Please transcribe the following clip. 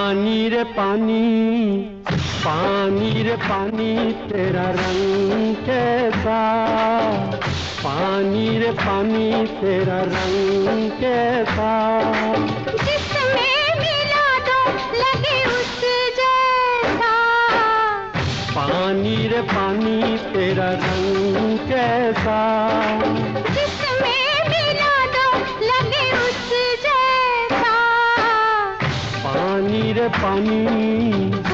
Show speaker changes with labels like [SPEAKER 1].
[SPEAKER 1] पानी रे पानी, पानी रे पानी तेरा रंग कैसा, पानी रे पानी तेरा रंग कैसा,
[SPEAKER 2] जिसमें मिला दो लगे उस जैसा,
[SPEAKER 1] पानी रे पानी तेरा रंग कैसा,
[SPEAKER 2] जिसमें मिला दो लगे उस जैसा,
[SPEAKER 1] पानी रे पानी।